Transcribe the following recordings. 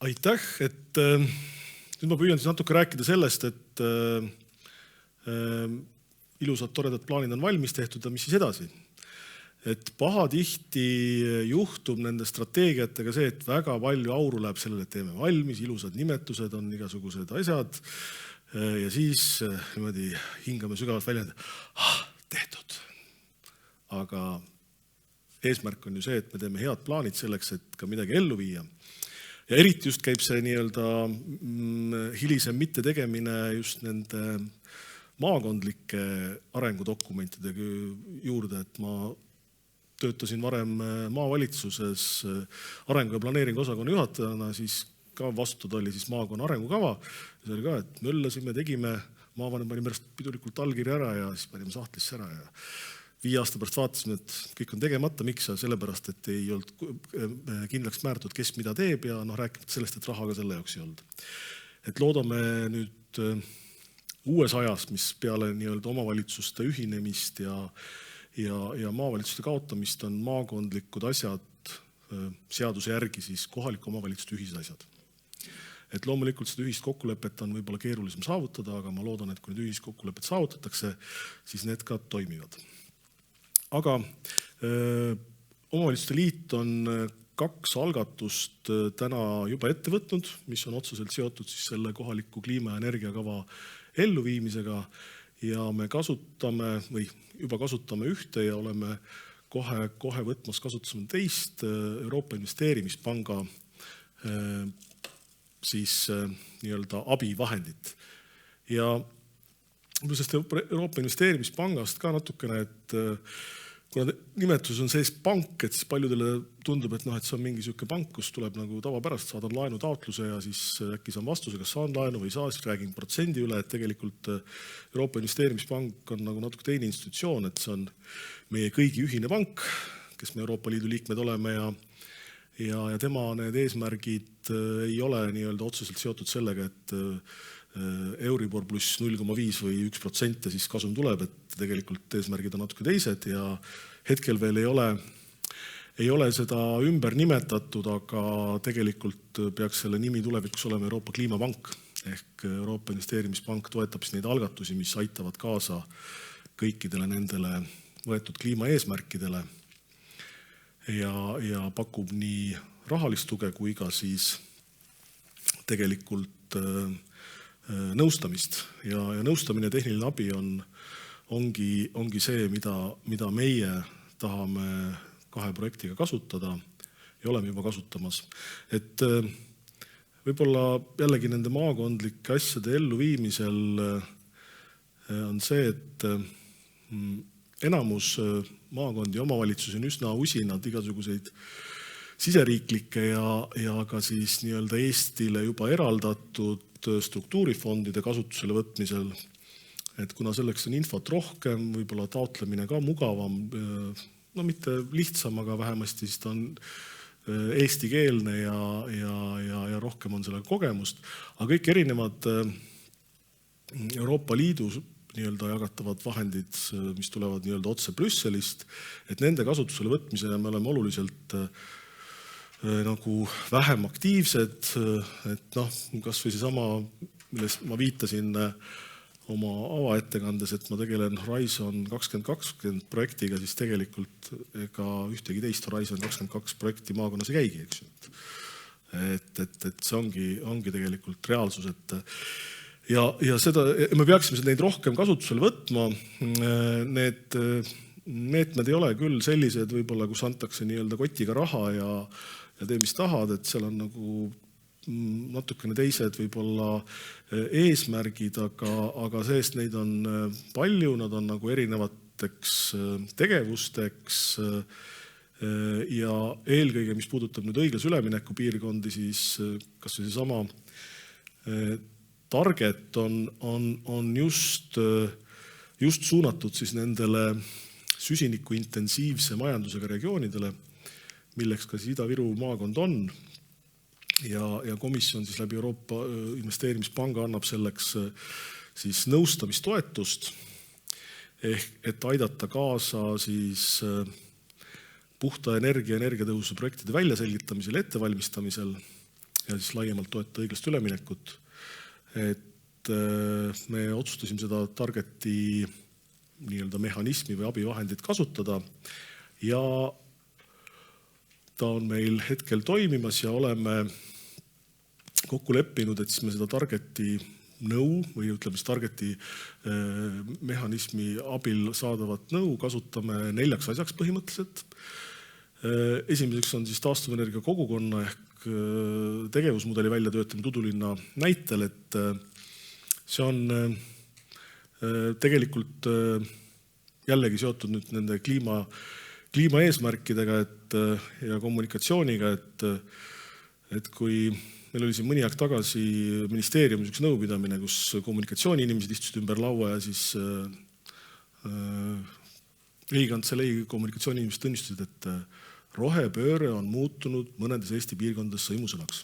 Aitäh, et nüüd ma püüan siis natuke rääkida sellest, et ilusad toredad plaanid on valmis tehtud ja mis siis edasi. Et pahatihti juhtub nende strateegiatega see, et väga palju auru läheb sellele, et teeme valmis, ilusad nimetused on igasugused asjad ja siis niimoodi hingame sügavalt välja, tehtud. Aga eesmärk on ju see, et me teeme head plaanid selleks, et ka midagi ellu viia. Ja eriti just käib see nii-öelda hilisem mittetegemine just nende maakondlike arengudokumentidega juurde, et ma töötasin varem maavalitsuses arengu- ja planeeringu osakonna juhatajana, siis ka vastutada oli siis maakonna arengukava. Ja see oli ka, et möllasime, tegime, maavanem pani pärast pidulikult allkirja ära ja siis panime sahtlisse ära ja 5 aasta pärast vaatasime, et kõik on tegemata, miks sellepärast, et ei olnud kindlaks määratud, kes mida teeb ja rääkimata sellest, et raha ka selle jaoks ei olnud. Et loodame nüüd uues ajas, mis peale nii-öelda omavalitsuste ühinemist ja maavalitsuste kaotamist on maakondlikud asjad seaduse järgi siis kohaliku omavalitsuste ühised asjad. Et loomulikult seda ühist kokkulepet on võib-olla keerulisem saavutada, aga ma loodan, et kui need ühist kokkulepet saavutatakse, siis need ka toimivad. Aga Omavalitsuste Liit on 2 algatust täna juba ette võtnud, mis on otseselt seotud siis selle kohaliku kliima- ja energiakava elluviimisega ja me kasutame või juba kasutame ühte ja oleme kohe võtmas kasutusele teist Euroopa Investeerimispanga siis nii-öelda abivahendit. Ja sellest Euroopa Investeerimispangast ka natukene, et kuna nimetus on sees pank, et siis paljudele tundub, et see on mingi selline pank, kus tuleb nagu tavapärast, saadan laenu taotluse ja siis äkki saan vastuse, kas saan laenu või ei saa, siis räägin protsendi üle, et tegelikult Euroopa Investeerimispank on nagu natuke teine institutsioon, et see on meie kõigi ühine pank, kes me Euroopa Liidu liikmed oleme ja tema need eesmärgid ei ole nii-öelda otseselt seotud sellega, et Euribor pluss 0,5 või 1% siis kasum tuleb, et tegelikult eesmärgid on natuke teised ja hetkel veel ei ole seda ümber nimetatud, aga tegelikult peaks selle nimi tulevikus olema Euroopa Kliimapank ehk Euroopa Investeerimispank toetab neid algatusi, mis aitavad kaasa kõikidele nendele võetud kliimaeesmärkidele ja pakub nii rahalist tuge kui ka siis tegelikult nõustamist ja nõustamine, tehniline abi ongi see, mida meie tahame 2 projektiga kasutada ja oleme juba kasutamas. Et võib-olla jällegi nende maakondlike asjade elluviimisel on see, et enamus maakondi ja omavalitsusi on üsna usinad igasuguseid siseriiklikke ja ka siis nii-öelda Eestile juba eraldatud struktuurifondide kasutusele võtmisel, et kuna selleks on infot rohkem, võib-olla taotlemine ka mugavam, mitte lihtsam, aga vähemasti siis ta on eestikeelne ja rohkem on sellega kogemust, aga kõik erinevad Euroopa Liidu nii-öelda jagatavad vahendid, mis tulevad nii-öelda otse Brüsselist, et nende kasutusele võtmisele me oleme oluliselt nagu vähem aktiivsed, et kas või seesama, millest ma viitasin oma avaettekandes, et ma tegelen Horizon 2020 projektiga, siis tegelikult ega ühtegi teist Horizon 22 projekti maakonnas ei käigi, eks. Et see ongi tegelikult reaalsus, et ja seda, me peaksime neid rohkem kasutusele võtma, need meetmed ei ole küll sellised võib-olla, kus antakse nii-öelda kotiga raha ja tee, mis tahad, et seal on nagu natukene teised võib-olla eesmärgid, aga seest neid on palju, nad on nagu erinevateks tegevusteks ja eelkõige, mis puudutab nüüd õiglase ülemineku piirkondi, siis kas või seesama target on just suunatud siis nendele süsiniku intensiivse majandusega regioonidele, milleks ka Ida-Viru maakond on ja komisjon siis läbi Euroopa Investeerimispanga annab selleks siis nõustamistoetust et aidata kaasa siis puhta energiatõhususe projektide väljaselgitamisel, ettevalmistamisel ja siis laiemalt toetada õiglast üleminekut. Et me otsustasime seda Targeti nii-öelda mehhanismi või abivahendit kasutada ja ta on meil hetkel toimimas ja oleme kokku leppinud, et siis me seda Targeti nõu või ütleme siis Targeti mehhanismi abil saadavat nõu kasutame 4 asjaks põhimõtteliselt. Esimeseks on siis taastuvenergia kogukonna ehk tegevusmudeli väljatöötamine Tudulinna näitel, et see on tegelikult jällegi seotud nüüd nende kliimaeesmärkidega ja kommunikatsiooniga, et kui meil oli siin mõni aeg tagasi ministeeriumis üks nõupidamine, kus kommunikatsiooniinimesed istusid ümber laua ja siis Riigikantselei kommunikatsiooniinimesed tunnistasid, et rohepööre on muutunud mõnedes Eesti piirkondades sõimusõnaks.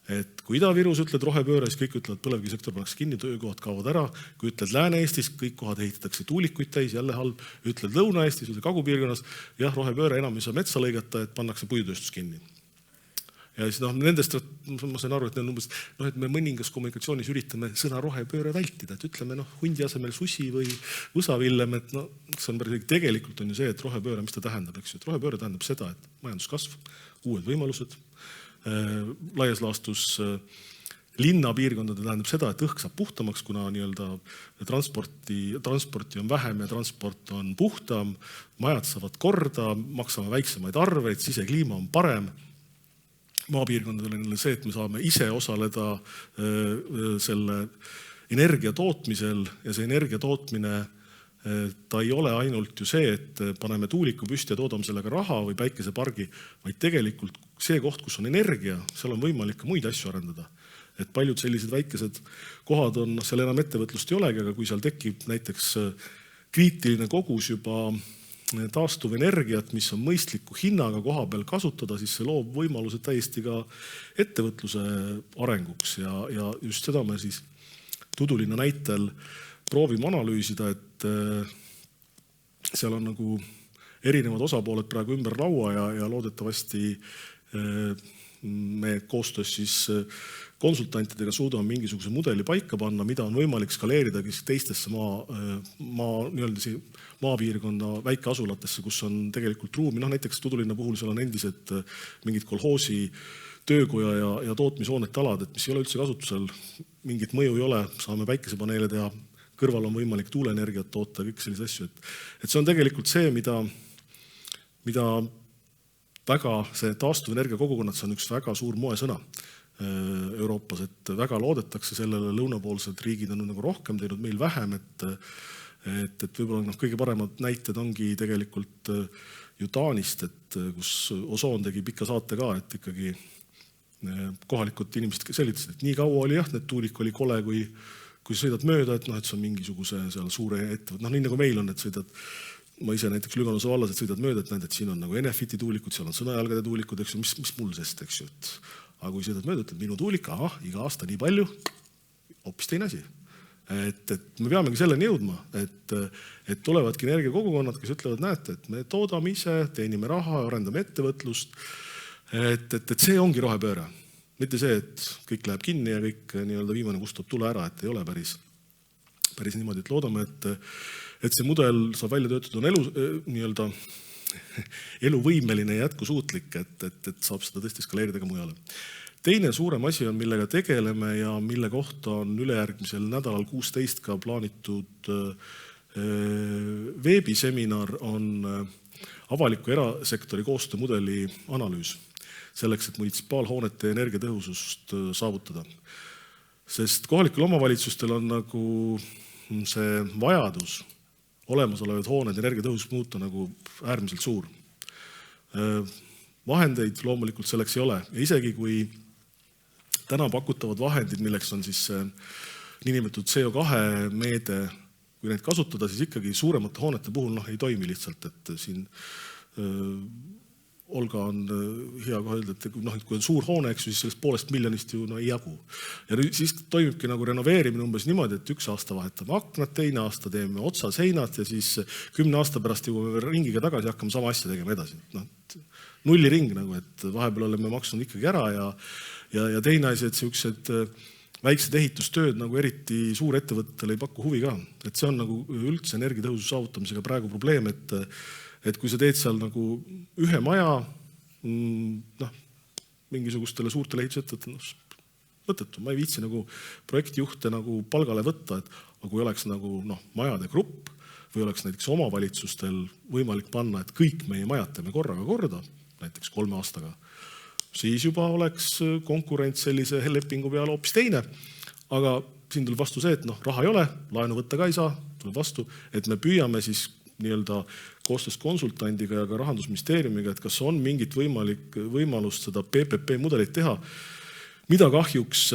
Et kui Ida-Virus ütled rohepööre, siis kõik ütlevad, põlevkivisektor pannakse kinni, töökohad kaovad ära. Kui ütled Lääne-Eestis, kõik kohad ehitatakse tuulikuid täis, jälle halb. Ütled Lõuna-Eestis või Kagu-piirkonnas, jah, rohepööre enam ei saa metsa lõigata, et pannakse puidutööstus kinni. Ja siis nendest, ma sain aru, et me mõningas kommunikatsioonis üritame sõna rohepööre vältida, et ütleme hundi asemel susi või võsavillem, et see on päris, tegelikult on ju see, et rohepööre, mis ta tähendab, eks ju, et rohepööre tähendab seda, et majanduskasv, uued võimalused, laias laastus linnapiirkondade tähendab seda, et õhk saab puhtamaks, kuna nii-öelda transporti on vähem ja transport on puhtam, majad saavad korda, maksame väiksemaid arveid, sisekliima on parem. Maapiirkondadel on see, et me saame ise osaleda selle energia tootmisel ja see energia tootmine, ta ei ole ainult ju see, et paneme tuuliku püsti ja toodame sellega raha või päikesepargi, vaid tegelikult see koht, kus on energia, seal on võimalik ka muid asju arendada. Et paljud sellised väikesed kohad on, seal enam ettevõtlust ei olegi, aga kui seal tekib näiteks kriitiline kogus juba taastuvenergiat, mis on mõistliku hinnaga koha peal kasutada, siis see loob võimalused täiesti ka ettevõtluse arenguks ja just seda me siis Tudulinna näitel proovime analüüsida, et seal on nagu erinevad osapooled praegu ümber laua ja loodetavasti me koostöös siis konsultantidega suudame mingisuguse mudeli paika panna, mida on võimalik skaleerida teistesse maapiirkonna väikeasulatesse, kus on tegelikult ruumi. Näiteks Tudulinna puhul seal on endised mingid kolhoosi töökoja ja tootmishoonete alad, et mis ei ole üldse kasutusel, mingit mõju ei ole, saame päikesepaneele teha, kõrval on võimalik tuuleenergiat toota, kõik sellised asju. Et see on tegelikult see, mida väga see taastuvenergia kogukonnad, see on üks väga suur moesõna Euroopas, et väga loodetakse sellele, lõunapoolsed riigid on nagu rohkem teinud, meil vähem, et võib-olla kõige paremad näited ongi tegelikult ju Taanist, et kus Osoon tegi pika saate ka, et ikkagi kohalikud inimesed selgitasid, et nii kaua oli jah, need tuulik oli kole, kui sõidad mööda, et see on mingisuguse seal suure ettevõtte, nii nagu meil on, et sõidad, ma ise näiteks Lüganuse vallas, et sõidad mööda, et näed, et siin on nagu Enefiti tuulikud, seal on Sõnajalgade tuulikud, eks ju, mis mul sest, eks ju, aga kui sõidad mööda, et minu tuulik, iga aasta nii palju, hoopis teine asi. Et me peamegi selleni jõudma, et tulevadki energiakogukonnad, kes ütlevad, näete, et me toodame ise, teenime raha, arendame ettevõtlust, et see ongi rohepööre. Mitte see, et kõik läheb kinni ja kõik nii-öelda viimane kustab tule ära, et ei ole päris niimoodi, et loodame, et see mudel saab välja töötada, on nii-öelda eluvõimeline ja jätkusuutlik, et saab seda tõesti skaleerida ka mujale. Teine suurem asi on, millega tegeleme ja mille kohta on ülejärgmisel nädalal 16 ka plaanitud veebiseminar, on avaliku erasektori koostöömudeli analüüs selleks, et munitsipaalhoonete energiatõhusust saavutada. Sest kohalikel omavalitsustel on nagu see vajadus olemasolevad hooned energiatõhusust muuta nagu äärmiselt suur. Vahendeid loomulikult selleks ei ole. Ja isegi kui täna pakutavad vahendid, milleks on siis niinimetatud CO2 meede, kui neid kasutada, siis ikkagi suuremate hoonete puhul ei toimi lihtsalt, et siin Olga on hea kohe öelda, et kui on suur hoone, eks, siis sellest 500 miljonist ju ei jagu. Ja siis toimubki nagu renoveerimine umbes niimoodi, et 1 aasta vahetame aknad, teine aasta teeme otsaseinad ja siis 10 aasta pärast jõuame ringiga tagasi ja hakkame sama asja tegema edasi. Nulliring nagu, et vahepeal oleme maksnud ikkagi ära ja teine asi, et siuksed väiksed ehitustööd nagu eriti suurettevõttele ei paku huvi ka. Et see on nagu üldse energiatõhususe saavutamisega praegu probleem, et kui sa teed seal nagu ühe maja, mingisugustele suurtele ehitusettevõttele, mõttetu, ma ei viitsi nagu projektijuhte nagu palgale võtta, et kui oleks nagu majade grupp või oleks näiteks omavalitsustel võimalik panna, et kõik meie majad teeme korraga korda, näiteks 3 aastaga, siis juba oleks konkurents sellise lepingu peale hoopis teine. Aga siin tuleb vastu see, et raha ei ole, laenu võtta ka ei saa, tuleb vastu, et me püüame siis nii-öelda koostöös konsultandiga ja ka Rahandusministeeriumiga, et kas on mingit võimalust seda PPP mudelit teha, mida kahjuks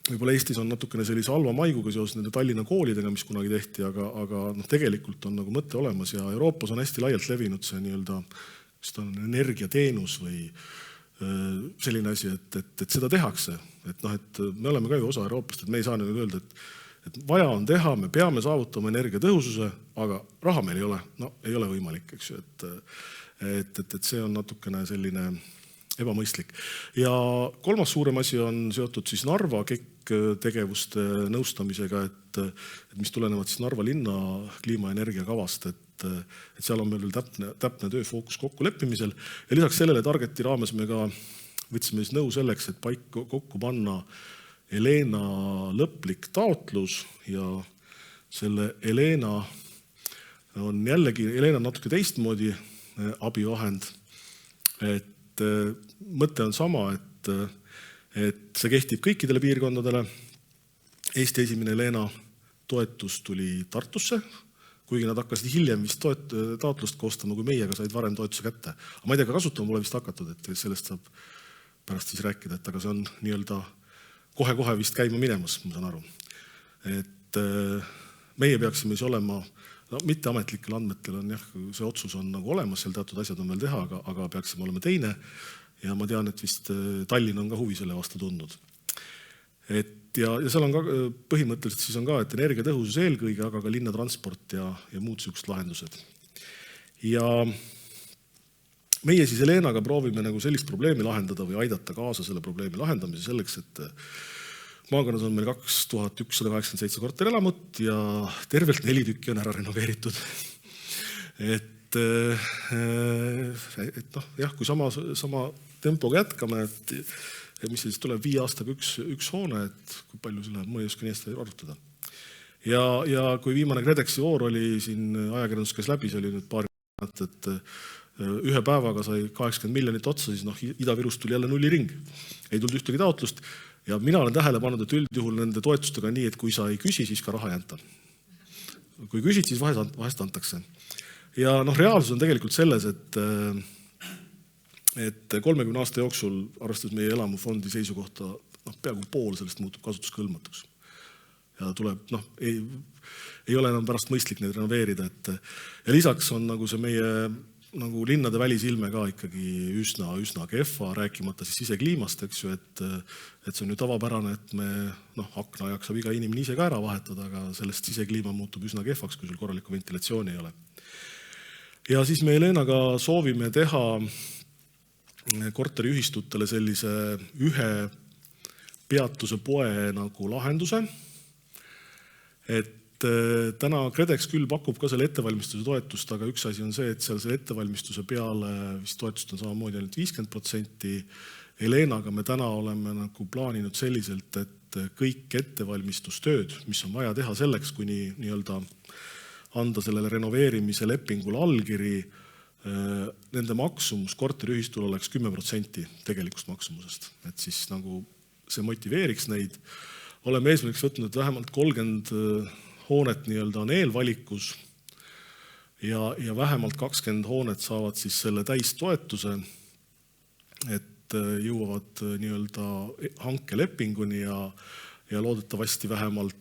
võib-olla Eestis on natukene sellise halva maiguga seoses nende Tallinna koolidega, mis kunagi tehti, aga tegelikult on nagu mõte olemas ja Euroopas on hästi laialt levinud see nii-öelda seda on energiateenus või selline asi, et seda tehakse. Et me oleme ka ju osa Euroopast, et me ei saa nüüd öelda, et vaja on teha, me peame saavutama energiatõhususe, aga raha meil ei ole. Ei ole võimalik, eks ju, et see on natukene selline ebamõistlik. Ja 3. suurem asi on seotud siis Narva KEK tegevuste nõustamisega, et mis tulenevad siis Narva linna kliimaenergia kavast, et seal on meil veel täpne tööfookus kokkuleppimisel. Ja lisaks sellele Targeti raames me ka võtsime siis nõu selleks, et kokku panna Elena lõplik taotlus ja selle Elena on jällegi, Elena on natuke teistmoodi abivahend, et mõte on sama, et see kehtib kõikidele piirkondadele. Eesti esimene Elena toetus tuli Tartusse, kuigi nad hakkasid hiljem vist taotlust koostama, kui meiega said varem toetuse kätte. Aga ma ei tea, ka kasutama pole vist hakatud, et sellest saab pärast siis rääkida, et aga see on nii-öelda kohe vist käima minemas, ma saan aru. Et meie peaksime siis olema, mitteametlikel andmetel on jah, see otsus on nagu olemas, seal teatud asjad on veel teha, aga peaksime olema teine ja ma tean, et vist Tallinn on ka huvi selle vastu tundnud. Ja seal on ka põhimõtteliselt siis on ka, et energiatõhusus eelkõige, aga ka linnatransport ja muud siuksed lahendused. Ja meie siis Elenaga proovime nagu sellist probleemi lahendada või aidata kaasa selle probleemi lahendamise selleks, et maakonnas on meil 2187 korterelamut ja tervelt 4 tükki on ära renoveeritud. Et jah, kui sama tempoga jätkame, et mis siis tuleb 5 aastaga üks hoone, et kui palju see läheb, ma ei oska nii hästi arutada. Ja kui viimane KredExi voor oli siin ajakirjandus käis läbi, see oli nüüd paari nädalat, et ühe päevaga sai 80 miljonit otsa, siis Ida-Virust tuli jälle nulliring. Ei tulnud ühtegi taotlust ja mina olen tähele pannud, et üldjuhul nende toetustega nii, et kui sa ei küsi, siis ka raha ei anta. Kui küsid, siis vahest antakse. Ja reaalsus on tegelikult selles, et 30 aasta jooksul arvestades meie elamufondi seisukohta peaaegu pool sellest muutub kasutuskõlbmatuks. Ja tuleb, ei ole enam pärast mõistlik neid renoveerida. Ja lisaks on nagu see meie nagu linnade välisilme ka ikkagi üsna kehva, rääkimata siis sisekliimast, eks ju, et see on ju tavapärane, et me akna jaksab iga inimene ise ka ära vahetada, aga sellest sisekliima muutub üsna kehvaks, kui sul korralikku ventilatsiooni ei ole. Ja siis me Elenaga soovime teha korteriühistutele sellise ühe peatuse poe nagu lahenduse, et täna KredEx küll pakub ka selle ettevalmistuse toetust, aga üks asi on see, et seal selle ettevalmistuse peale vist toetust on samamoodi ainult 50%. Elenaga me täna oleme nagu plaaninud selliselt, et kõik ettevalmistustööd, mis on vaja teha selleks, kuni nii-öelda anda sellele renoveerimise lepingule allkiri, nende maksumus korteriühistul oleks 10% tegelikust maksumusest. Et siis nagu see motiveeriks neid. Oleme eesmärgiks võtnud, et vähemalt 30 hoonet nii-öelda on eelvalikus ja vähemalt 20 hoonet saavad siis selle täistoetuse, et jõuavad nii-öelda hankelepinguni ja loodetavasti vähemalt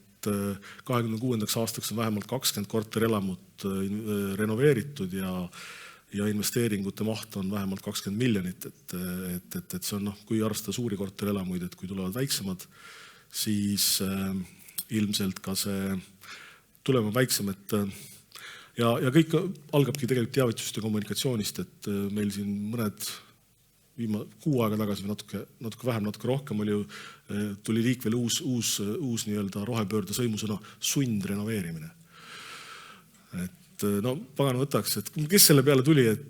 26. aastaks on vähemalt 20 korterelamut renoveeritud ja ja investeeringute maht on vähemalt 20 miljonit, et see on, kui arvestada suuri korterelamuid, et kui tulevad väiksemad, siis ilmselt ka see tulema väiksem, ja kõik algabki tegelikult teavitusest ja kommunikatsioonist, et meil siin mõned kuu aega tagasi või natuke vähem, natuke rohkem tuli liikvele uus nii-öelda rohepöörde sõimusõna sundrenoveerimine. Et no pagan võtaks, et kes selle peale tuli, et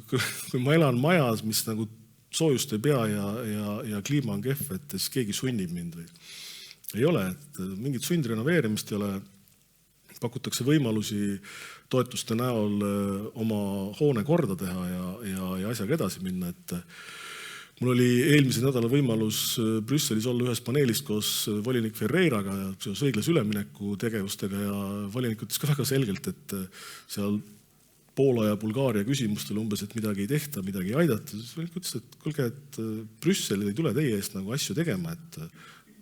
kui ma elan majas, mis nagu soojust ei pea ja kliima on kehv, et siis keegi sunnib mind või ei ole, et mingit sundrenoveerimist ei ole, pakutakse võimalusi toetuste näol oma hoone korda teha ja asjaga edasi minna, et mul oli eelmise nädala võimalus Brüsselis olla ühes paneelis koos volinik Ferreiraga ja seoses õiglase ülemineku tegevustega ja volinik ütles ka väga selgelt, et seal Poola ja Bulgaaria küsimustel umbes, et midagi ei tehta, midagi ei aidata, siis volinik ütles, et kuulge, et Brüssel ei tule teie eest nagu asju tegema, et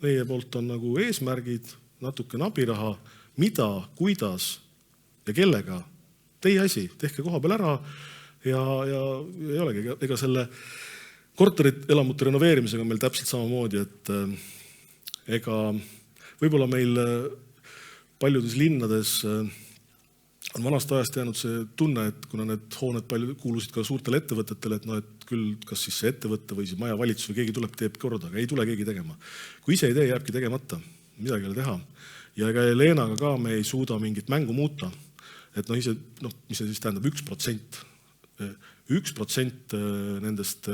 meie poolt on nagu eesmärgid, natuke abiraha, mida, kuidas ja kellega, teie asi, tehke koha peal ära ja ei olegi, ega selle korterelamute renoveerimisega meil täpselt samamoodi, et ega võib-olla meil paljudes linnades on vanast ajast jäänud see tunne, et kuna need hooned palju kuulusid ka suurtele ettevõtetele, et et küll kas siis see ettevõtte või siis maja valitsus või keegi tuleb, teeb korda, aga ei tule keegi tegema. Kui ise ei tee, jääbki tegemata, midagi ei ole teha. Ja ega Helenaga ka me ei suuda mingit mängu muuta, et mis see siis tähendab 1%. 1% nendest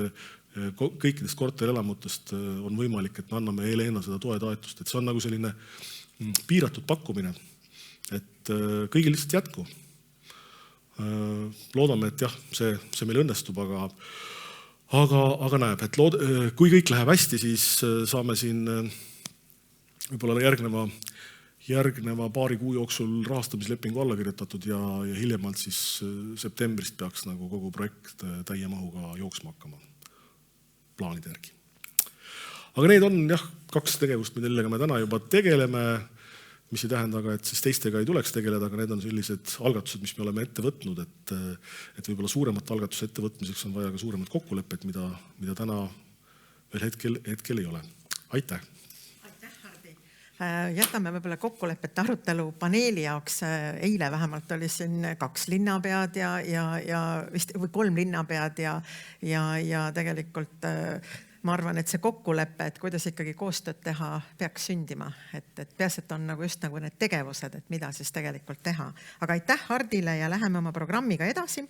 kõikidest korterelamutest on võimalik, et me anname Helena seda toetaetust, et see on nagu selline piiratud pakkumine, et kõigil lihtsalt jätku. Loodame, et jah, see meil õnnestub, aga näeb, et kui kõik läheb hästi, siis saame siin võib-olla järgneva paari kuu jooksul rahastamislepingu alla kirjutatud ja hiljemalt siis septembrist peaks nagu kogu projekt täie mahuga jooksma hakkama plaanide järgi. Aga need on jah 2 tegevust, millega me täna juba tegeleme, mis ei tähenda aga, et siis teistega ei tuleks tegeleda, aga need on sellised algatused, mis me oleme ette võtnud, et võib-olla suuremat algatuse ettevõtmiseks on vaja ka suuremat kokkulepet, mida täna veel hetkel ei ole. Aitäh! Jätame võib-olla kokkulepete arutelu paneeli jaoks. Eile vähemalt oli siin 2 linnapead või 3 linnapead ja tegelikult ma arvan, et see kokkulepe, et kuidas ikkagi koostööd teha, peaks sündima. Et peaselt on just need tegevused, et mida siis tegelikult teha. Aga aitäh Hardile ja läheme oma programmiga edasi.